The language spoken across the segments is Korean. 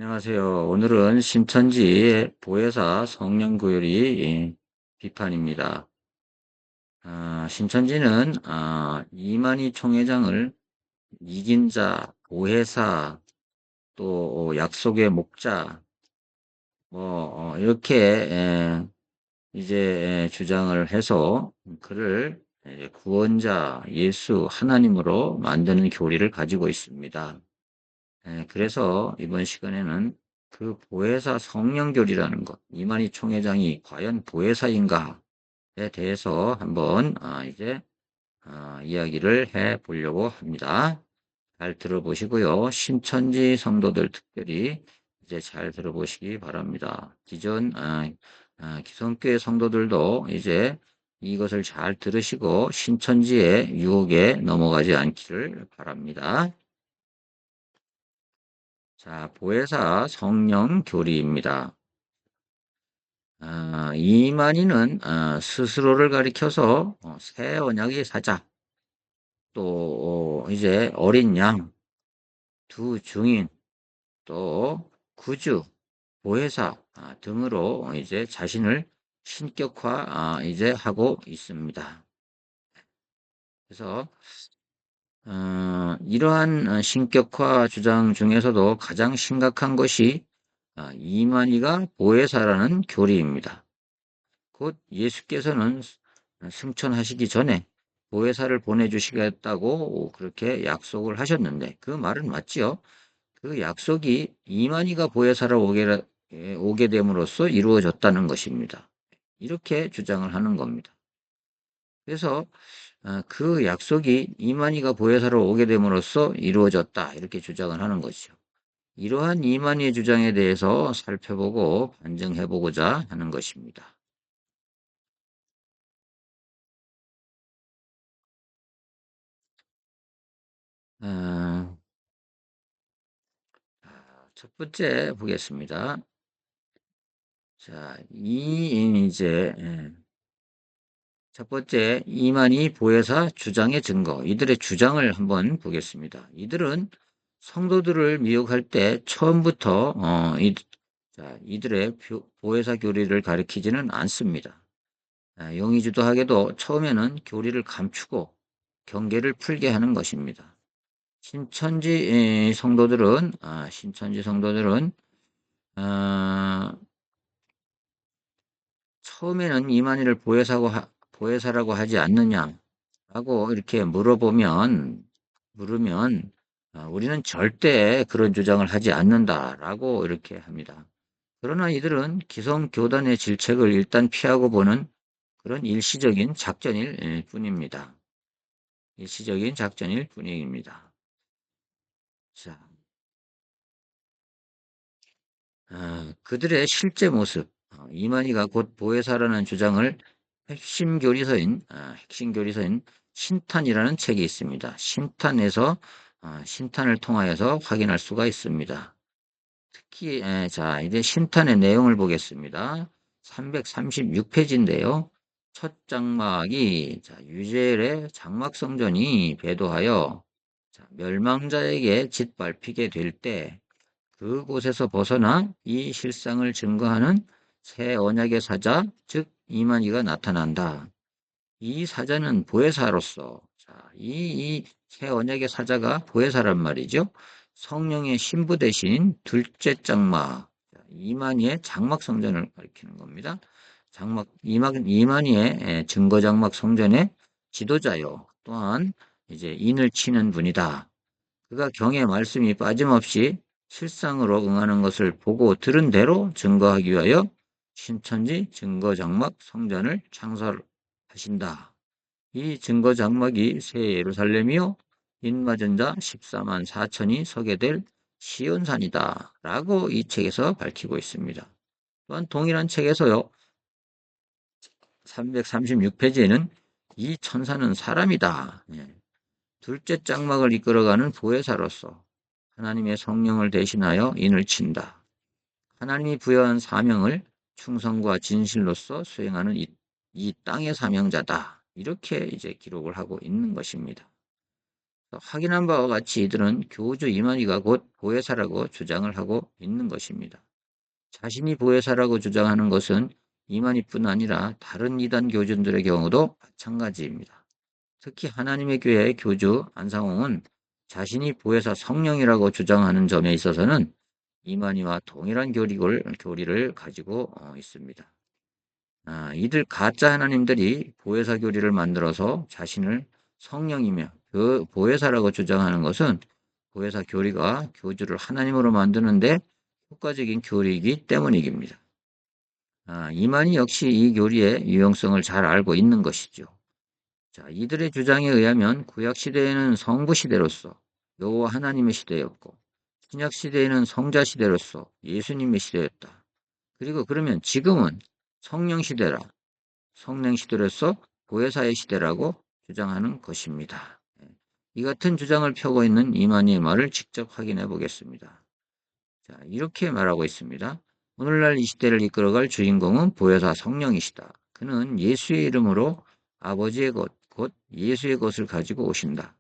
안녕하세요. 오늘은 신천지의 보혜사 성령교리 비판입니다. 신천지는 이만희 총회장을 이긴 자, 보혜사, 또 약속의 목자, 이렇게 이제 주장을 해서 그를 구원자, 예수, 하나님으로 만드는 교리를 가지고 있습니다. 그래서 이번 시간에는 그 보혜사 성령교리라는 것, 이만희 총회장이 과연 보혜사인가에 대해서 한번 이야기를 해 보려고 합니다. 잘 들어보시고요. 신천지 성도들 특별히 이제 잘 들어보시기 바랍니다. 기성교회 성도들도 이제 이것을 잘 들으시고 신천지의 유혹에 넘어가지 않기를 바랍니다. 자, 보혜사 성령 교리입니다. 이만희는 스스로를 가리켜서 새 언약의 사자, 또 이제 어린 양, 두 증인, 또 구주, 보혜사 등으로 이제 자신을 신격화 이제 하고 있습니다. 그래서 이러한 신격화 주장 중에서도 가장 심각한 것이 이만희가 보혜사라는 교리입니다. 곧 예수께서는 승천하시기 전에 보혜사를 보내주시겠다고 그렇게 약속을 하셨는데 그 말은 맞지요. 그 약속이 이만희가 보혜사로 오게 됨으로써 이루어졌다는 것입니다. 이렇게 주장을 하는 겁니다. 그래서 그 약속이 이만희가 보혜사로 오게 됨으로써 이루어졌다 이렇게 주장을 하는 것이죠. 이러한 이만희의 주장에 대해서 살펴보고 반증해 보고자 하는 것입니다. 어, 첫 번째 보겠습니다. 자, 첫 번째 이만희 보혜사 주장의 증거. 이들의 주장을 한번 보겠습니다. 이들은 성도들을 미혹할 때 처음부터 이들의 보혜사 교리를 가리키지는 않습니다. 용의주도하게도 처음에는 교리를 감추고 경계를 풀게 하는 것입니다. 신천지 성도들은 아, 처음에는 이만희를 보혜사라고 하지 않느냐라고 이렇게 물으면 우리는 절대 그런 주장을 하지 않는다라고 이렇게 합니다. 그러나 이들은 기성 교단의 질책을 일단 피하고 보는 그런 일시적인 작전일 뿐입니다. 일시적인 작전일 뿐입니다. 자, 그들의 실제 모습, 이만희가 곧 보혜사라는 주장을 핵심 교리서인 신탄이라는 책이 있습니다. 신탄을 통하여서 확인할 수가 있습니다. 특히, 이제 신탄의 내용을 보겠습니다. 336페이지인데요. 첫 장막이, 유젤의 장막성전이 배도하여, 멸망자에게 짓밟히게 될때 그곳에서 벗어나 이 실상을 증거하는 새 언약의 사자, 즉 이만희가 나타난다. 이 사자는 보혜사로서 이 새 언약의 사자가 보혜사란 말이죠. 성령의 신부 대신 둘째 장막, 이만희의 장막 성전을 가리키는 겁니다. 이만희의 증거 장막 성전의 지도자요. 또한 이제 인을 치는 분이다. 그가 경의 말씀이 빠짐없이 실상으로 응하는 것을 보고 들은 대로 증거하기 위하여 신천지 증거장막 성전을 창설하신다. 이 증거장막이 새 예루살렘이요 인마전 자 14만 4천이 서게 될 시온산이다. 라고 이 책에서 밝히고 있습니다. 또한 동일한 책에서요. 336페이지에는 이 천사는 사람이다. 둘째 장막을 이끌어가는 보혜사로서 하나님의 성령을 대신하여 인을 친다. 하나님이 부여한 사명을 충성과 진실로서 수행하는 이 땅의 사명자다. 이렇게 이제 기록을 하고 있는 것입니다. 확인한 바와 같이 이들은 교주 이만희가 곧 보혜사라고 주장을 하고 있는 것입니다. 자신이 보혜사라고 주장하는 것은 이만희뿐 아니라 다른 이단 교주들의 경우도 마찬가지입니다. 특히 하나님의 교회의 교주 안상홍은 자신이 보혜사 성령이라고 주장하는 점에 있어서는 이만희와 동일한 교리를 가지고 있습니다. 이들 가짜 하나님들이 보혜사 교리를 만들어서 자신을 성령이며 보혜사라고 주장하는 것은 보혜사 교리가 교주를 하나님으로 만드는데 효과적인 교리이기 때문입니다. 이만희 역시 이 교리의 유용성을 잘 알고 있는 것이죠. 자, 이들의 주장에 의하면 구약 시대에는 성부 시대로서 여호와 하나님의 시대였고 신약 시대에는 성자 시대로서 예수님의 시대였다. 그리고 그러면 지금은 성령 시대라 성령 시대로서 보혜사의 시대라고 주장하는 것입니다. 이 같은 주장을 펴고 있는 이만희의 말을 직접 확인해 보겠습니다. 자, 이렇게 말하고 있습니다. 오늘날 이 시대를 이끌어갈 주인공은 보혜사 성령이시다. 그는 예수의 이름으로 아버지의 것, 곧 예수의 것을 가지고 오신다.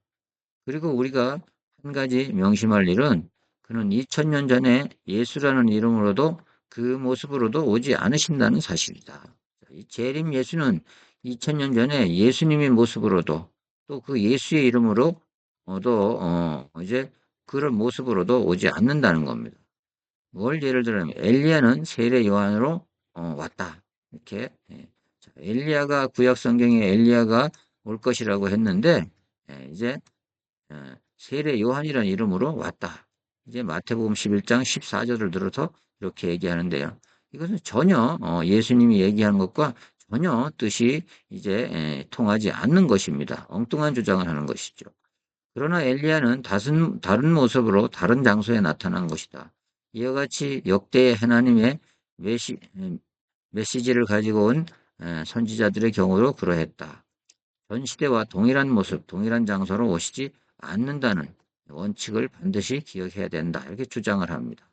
그리고 우리가 한 가지 명심할 일은 그는 2000년 전에 예수라는 이름으로도 그 모습으로도 오지 않으신다는 사실이다. 이 재림 예수는 2000년 전에 예수님의 모습으로도 또 그 예수의 이름으로도 이제 그런 모습으로도 오지 않는다는 겁니다. 뭘 예를 들면 엘리야는 세례 요한으로 왔다. 이렇게 자, 엘리야가 구약 성경에 엘리야가 올 것이라고 했는데 이제 세례 요한이라는 이름으로 왔다. 이제 마태복음 11장 14절을 들어서 이렇게 얘기하는데요. 이것은 전혀 예수님이 얘기하는 것과 전혀 뜻이 이제 통하지 않는 것입니다. 엉뚱한 주장을 하는 것이죠. 그러나 엘리야는 다른 모습으로 다른 장소에 나타난 것이다. 이와 같이 역대의 하나님의 메시지를 가지고 온 선지자들의 경우도 그러했다. 전 시대와 동일한 모습, 동일한 장소로 오시지 않는다는 원칙을 반드시 기억해야 된다. 이렇게 주장을 합니다.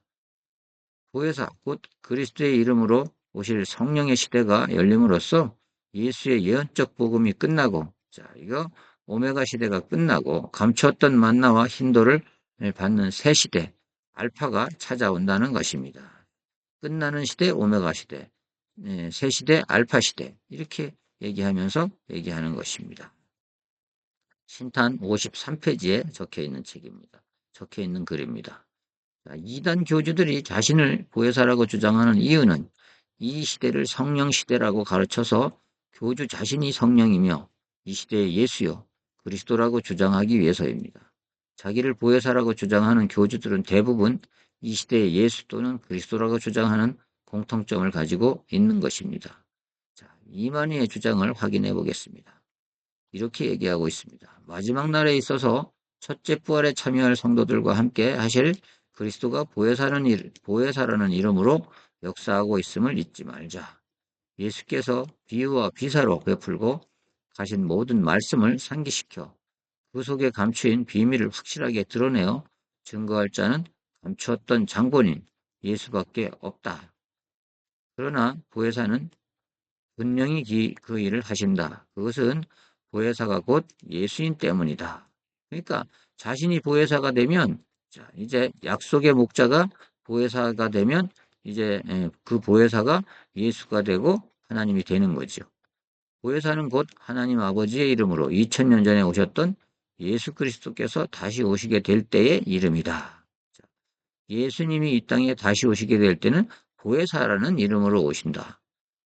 보혜사, 곧 그리스도의 이름으로 오실 성령의 시대가 열림으로써 예수의 예언적 복음이 끝나고, 자, 이거 오메가 시대가 끝나고 감추었던 만나와 힌도를 받는 새 시대, 알파가 찾아온다는 것입니다. 끝나는 시대, 오메가 시대, 새 시대, 알파 시대, 이렇게 얘기하는 것입니다. 신탄 53페이지에 적혀 있는 책입니다. 적혀 있는 글입니다. 이단 교주들이 자신을 보혜사라고 주장하는 이유는 이 시대를 성령 시대라고 가르쳐서 교주 자신이 성령이며 이 시대의 예수요 그리스도라고 주장하기 위해서입니다. 자기를 보혜사라고 주장하는 교주들은 대부분 이 시대의 예수 또는 그리스도라고 주장하는 공통점을 가지고 있는 것입니다. 자, 이만희의 주장을 확인해 보겠습니다. 이렇게 얘기하고 있습니다. 마지막 날에 있어서 첫째 부활에 참여할 성도들과 함께 하실 그리스도가 보혜사라는 이름으로 역사하고 있음을 잊지 말자. 예수께서 비유와 비사로 베풀고 가신 모든 말씀을 상기시켜 그 속에 감추인 비밀을 확실하게 드러내어 증거할 자는 감추었던 장본인 예수밖에 없다. 그러나 보혜사는 분명히 그 일을 하신다. 그것은 보혜사가 곧 예수인 때문이다. 그러니까 자신이 보혜사가 되면 자, 이제 약속의 목자가 보혜사가 되면 이제 그 보혜사가 예수가 되고 하나님이 되는 거죠. 보혜사는 곧 하나님 아버지의 이름으로 2000년 전에 오셨던 예수 그리스도께서 다시 오시게 될 때의 이름이다. 예수님이 이 땅에 다시 오시게 될 때는 보혜사라는 이름으로 오신다.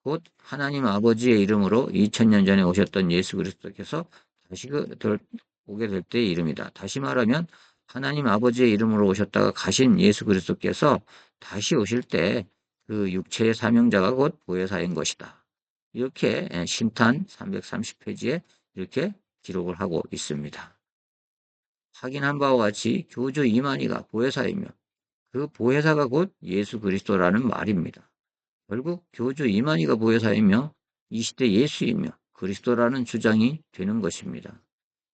곧 하나님 아버지의 이름으로 2000년 전에 오셨던 예수 그리스도께서 다시 오게 될 때의 이름이다. 다시 말하면 하나님 아버지의 이름으로 오셨다가 가신 예수 그리스도께서 다시 오실 때 그 육체의 사명자가 곧 보혜사인 것이다. 이렇게 신탄 330페이지에 이렇게 기록을 하고 있습니다. 확인한 바와 같이 교주 이만희가 보혜사이며 그 보혜사가 곧 예수 그리스도라는 말입니다. 결국 교주 이만희가 보혜사이며 이 시대 예수이며 그리스도라는 주장이 되는 것입니다.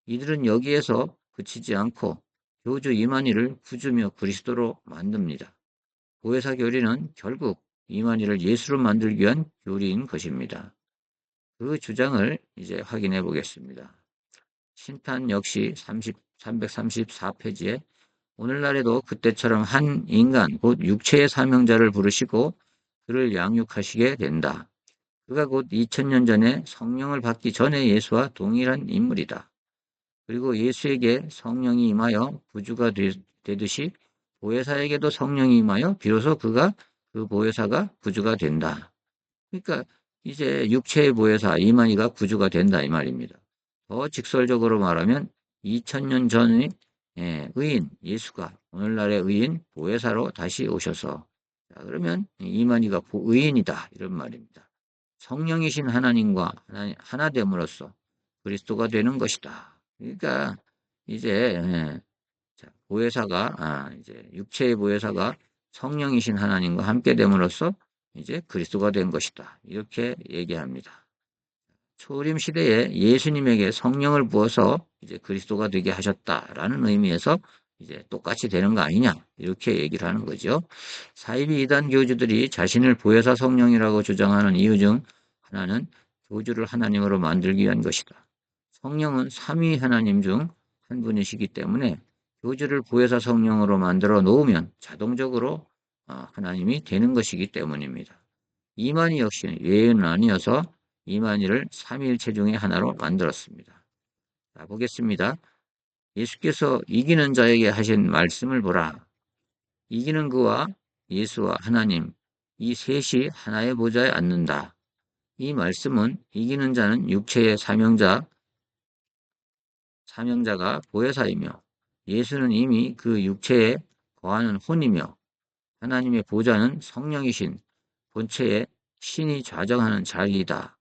이들은 여기에서 그치지 않고 교주 이만희를 구주며 그리스도로 만듭니다. 보혜사 교리는 결국 이만희를 예수로 만들기 위한 교리인 것입니다. 그 주장을 이제 확인해 보겠습니다. 신탄 역시 334페이지에 오늘날에도 그때처럼 한 인간 곧 육체의 사명자를 부르시고 그를 양육하시게 된다. 그가 곧 2000년 전에 성령을 받기 전에 예수와 동일한 인물이다. 그리고 예수에게 성령이 임하여 구주가 되듯이 보혜사에게도 성령이 임하여 비로소 그 보혜사가 구주가 된다. 그러니까 이제 육체의 보혜사 이만희가 구주가 된다 이 말입니다. 더 직설적으로 말하면 2000년 전의 의인 예수가 오늘날의 의인 보혜사로 다시 오셔서 자, 그러면 이만희가 의인이다 이런 말입니다. 성령이신 하나님과 하나됨으로써 그리스도가 되는 것이다. 그러니까 이제 보혜사가 이제 육체의 보혜사가 성령이신 하나님과 함께 됨으로써 이제 그리스도가 된 것이다. 이렇게 얘기합니다. 초림 시대에 예수님에게 성령을 부어서 이제 그리스도가 되게 하셨다라는 의미에서 이제 똑같이 되는 거 아니냐 이렇게 얘기를 하는 거죠. 사이비 이단 교주들이 자신을 보혜사 성령이라고 주장하는 이유 중 하나는 교주를 하나님으로 만들기 위한 것이다. 성령은 삼위 하나님 중 한 분이시기 때문에 교주를 보혜사 성령으로 만들어 놓으면 자동적으로 하나님이 되는 것이기 때문입니다. 이만희 역시 예외는 아니어서 이만희를 삼위일체 중의 하나로 만들었습니다. 자, 보겠습니다. 예수께서 이기는 자에게 하신 말씀을 보라. 이기는 그와 예수와 하나님 이 셋이 하나의 보좌에 앉는다. 이 말씀은 이기는 자는 육체의 사명자가 보혜사이며 예수는 이미 그 육체에 거하는 혼이며 하나님의 보좌는 성령이신 본체의 신이 좌정하는 자리이다.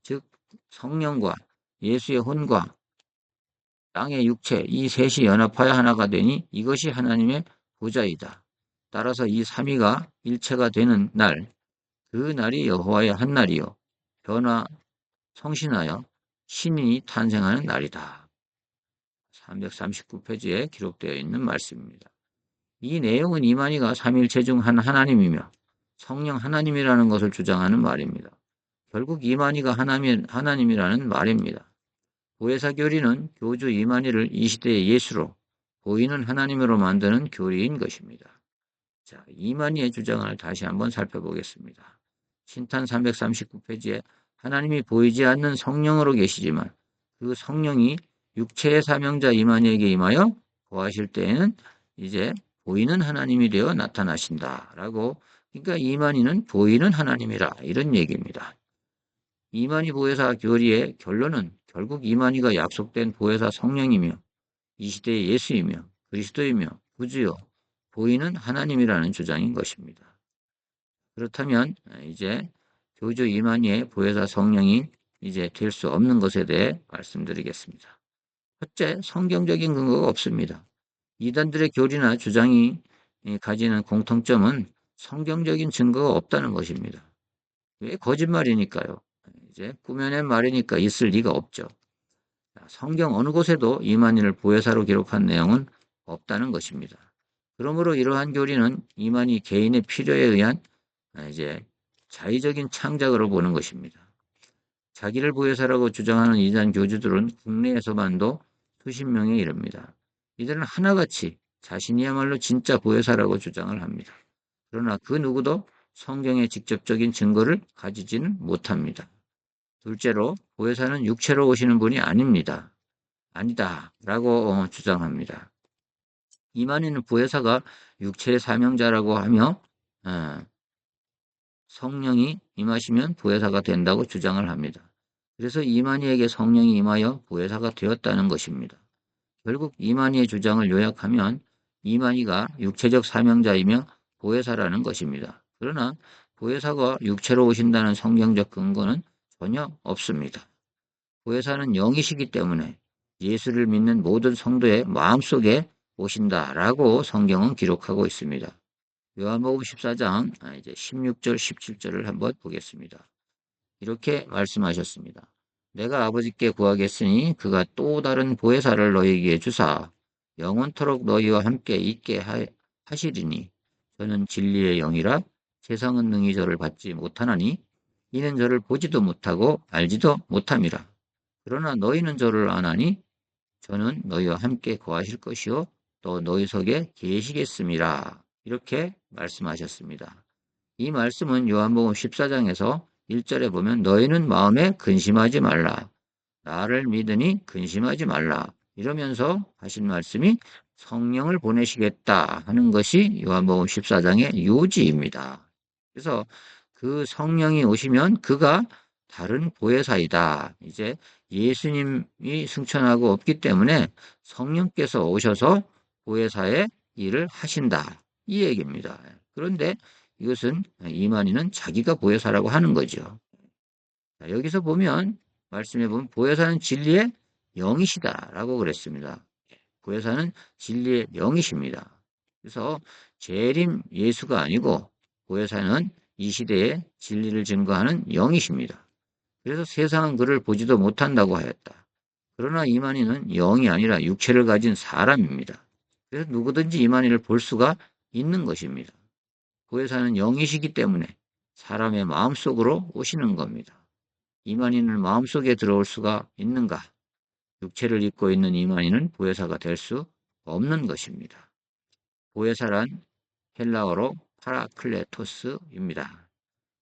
즉 성령과 예수의 혼과 땅의 육체 이 셋이 연합하여 하나가 되니 이것이 하나님의 보좌이다. 따라서 이 삼위가 일체가 되는 날, 그 날이 여호와의 한 날이요 변화 성신하여 신인이 탄생하는 날이다. 339페이지에 기록되어 있는 말씀입니다. 이 내용은 이만희가 삼일체 중 한 하나님이며 성령 하나님이라는 것을 주장하는 말입니다. 결국 이만희가 하나님이라는 말입니다. 보혜사 교리는 교주 이만희를 이 시대의 예수로 보이는 하나님으로 만드는 교리인 것입니다. 자, 이만희의 주장을 다시 한번 살펴보겠습니다. 신탄 339페이지에 하나님이 보이지 않는 성령으로 계시지만 그 성령이 육체의 사명자 이만희에게 임하여 거하실 때에는 이제 보이는 하나님이 되어 나타나신다라고 그러니까 이만희는 보이는 하나님이라 이런 얘기입니다. 이만희 보혜사 교리의 결론은 결국 이만희가 약속된 보혜사 성령이며 이 시대의 예수이며 그리스도이며 구주요 보이는 하나님이라는 주장인 것입니다. 그렇다면 이제 교주 이만희의 보혜사 성령이 이제 될 수 없는 것에 대해 말씀드리겠습니다. 첫째, 성경적인 근거가 없습니다. 이단들의 교리나 주장이 가지는 공통점은 성경적인 증거가 없다는 것입니다. 왜 거짓말이니까요. 이제 꾸며낸 말이니까 있을 리가 없죠. 성경 어느 곳에도 이만희를 보혜사로 기록한 내용은 없다는 것입니다. 그러므로 이러한 교리는 이만희 개인의 필요에 의한 이제 자의적인 창작으로 보는 것입니다. 자기를 보혜사라고 주장하는 이단 교주들은 국내에서만도 수십 명에 이릅니다. 이들은 하나같이 자신이야말로 진짜 보혜사라고 주장을 합니다. 그러나 그 누구도 성경의 직접적인 증거를 가지지는 못합니다. 둘째로 보혜사는 육체로 오시는 분이 아닙니다. 아니다 라고 주장합니다. 이만희는 보혜사가 육체의 사명자라고 하며 성령이 임하시면 보혜사가 된다고 주장을 합니다. 그래서 이만희에게 성령이 임하여 보혜사가 되었다는 것입니다. 결국 이만희의 주장을 요약하면 이만희가 육체적 사명자이며 보혜사라는 것입니다. 그러나 보혜사가 육체로 오신다는 성경적 근거는 전혀 없습니다. 보혜사는 영이시기 때문에 예수를 믿는 모든 성도의 마음속에 오신다라고 성경은 기록하고 있습니다. 요한복음 14장 이제 16절 17절을 한번 보겠습니다. 이렇게 말씀하셨습니다. 내가 아버지께 구하겠으니 그가 또 다른 보혜사를 너희에게 주사 영원토록 너희와 함께 있게 하시리니 저는 진리의 영이라 세상은 능히 저를 받지 못하나니 이는 저를 보지도 못하고 알지도 못함이라. 그러나 너희는 저를 아나니 저는 너희와 함께 거하실 것이요 또 너희 속에 계시겠음이라. 이렇게 말씀하셨습니다. 이 말씀은 요한복음 14장에서 1절에 보면 너희는 마음에 근심하지 말라. 나를 믿으니 근심하지 말라. 이러면서 하신 말씀이 성령을 보내시겠다 하는 것이 요한복음 14장의 요지입니다. 그래서 그 성령이 오시면 그가 다른 보혜사이다. 이제 예수님이 승천하고 없기 때문에 성령께서 오셔서 보혜사의 일을 하신다. 이 얘기입니다. 그런데 이것은 이만희는 자기가 보혜사라고 하는 거죠. 자, 여기서 보면 말씀해 보면 보혜사는 진리의 영이시다라고 그랬습니다. 보혜사는 진리의 영이십니다. 그래서 재림 예수가 아니고 보혜사는 이 시대에 진리를 증거하는 영이십니다. 그래서 세상은 그를 보지도 못한다고 하였다. 그러나 이만희는 영이 아니라 육체를 가진 사람입니다. 그래서 누구든지 이만희를 볼 수가 있는 것입니다. 보혜사는 영이시기 때문에 사람의 마음속으로 오시는 겁니다. 이만희는 마음속에 들어올 수가 있는가? 육체를 입고 있는 이만희는 보혜사가 될 수 없는 것입니다. 보혜사란 헬라어로 파라클레토스입니다.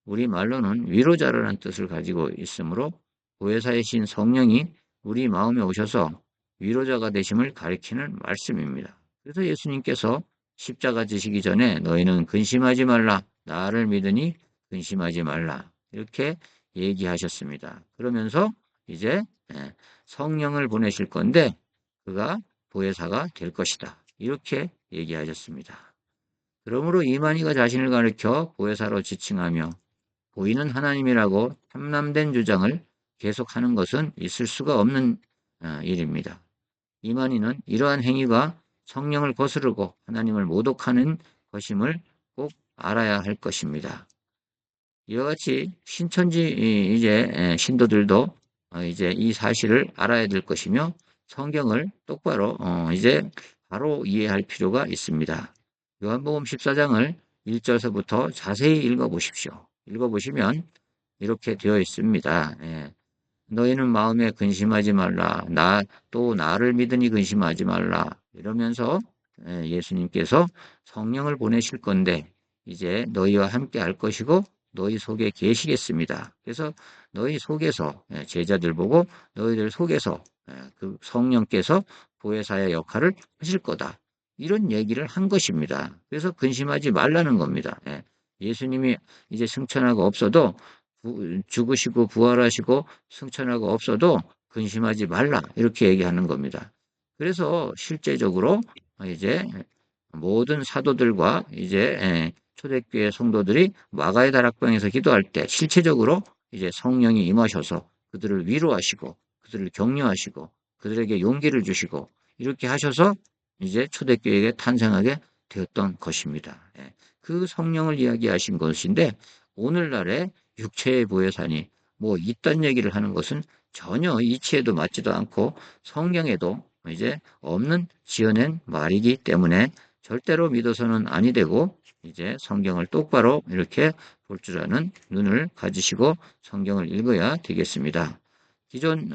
우리말로는 위로자라는 뜻을 가지고 있으므로 보혜사이신 성령이 우리 마음에 오셔서 위로자가 되심을 가리키는 말씀입니다. 그래서 예수님께서 십자가 지시기 전에 너희는 근심하지 말라. 나를 믿으니 근심하지 말라. 이렇게 얘기하셨습니다. 그러면서 이제 성령을 보내실 건데 그가 보혜사가 될 것이다. 이렇게 얘기하셨습니다. 그러므로 이만희가 자신을 가리켜 보혜사로 지칭하며 보이는 하나님이라고 탐남된 주장을 계속하는 것은 있을 수가 없는 일입니다. 이만희는 이러한 행위가 성령을 거스르고 하나님을 모독하는 것임을 꼭 알아야 할 것입니다. 이와 같이 신천지 이제 신도들도 이제 이 사실을 알아야 될 것이며 성경을 똑바로 이제 바로 이해할 필요가 있습니다. 요한복음 14장을 1절서부터 자세히 읽어보십시오. 읽어보시면 이렇게 되어 있습니다. 예. 너희는 마음에 근심하지 말라. 또 나를 믿으니 근심하지 말라. 이러면서 예수님께서 성령을 보내실 건데 이제 너희와 함께 할 것이고 너희 속에 계시겠습니다. 그래서 너희 속에서 제자들 보고 너희들 속에서 그 성령께서 보혜사의 역할을 하실 거다. 이런 얘기를 한 것입니다. 그래서 근심하지 말라는 겁니다. 예수님이 이제 승천하고 없어도 죽으시고 부활하시고 승천하고 없어도 근심하지 말라 이렇게 얘기하는 겁니다. 그래서 실제적으로 이제 모든 사도들과 이제 초대교회 성도들이 마가의 다락방에서 기도할 때 실체적으로 이제 성령이 임하셔서 그들을 위로하시고 그들을 격려하시고 그들에게 용기를 주시고 이렇게 하셔서 이제 초대교회가 탄생하게 되었던 것입니다. 그 성령을 이야기하신 것인데 오늘날의 육체의 보혜사니 뭐 이딴 얘기를 하는 것은 전혀 이치에도 맞지도 않고 성경에도 이제 없는 지어낸 말이기 때문에 절대로 믿어서는 아니 되고 이제 성경을 똑바로 이렇게 볼 줄 아는 눈을 가지시고 성경을 읽어야 되겠습니다. 기존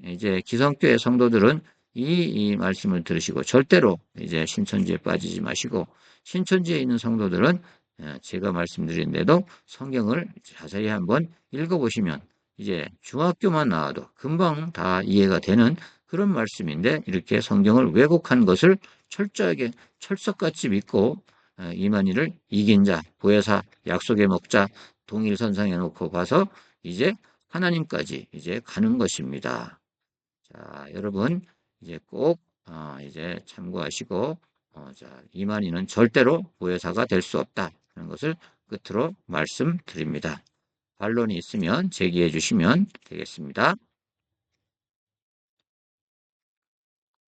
이제 기성교회 성도들은 이 말씀을 들으시고 절대로 이제 신천지에 빠지지 마시고 신천지에 있는 성도들은 제가 말씀드린 대로 성경을 자세히 한번 읽어보시면 이제 중학교만 나와도 금방 다 이해가 되는 그런 말씀인데 이렇게 성경을 왜곡한 것을 철저하게 철석같이 믿고 이만희를 이긴 자, 보혜사, 약속의 목자, 동일선상에 놓고 봐서 이제 하나님까지 이제 가는 것입니다. 자, 여러분 이제 꼭 이제 참고하시고 자, 이만희는 절대로 보혜사가 될 수 없다 하는 것을 끝으로 말씀드립니다. 반론이 있으면 제기해 주시면 되겠습니다.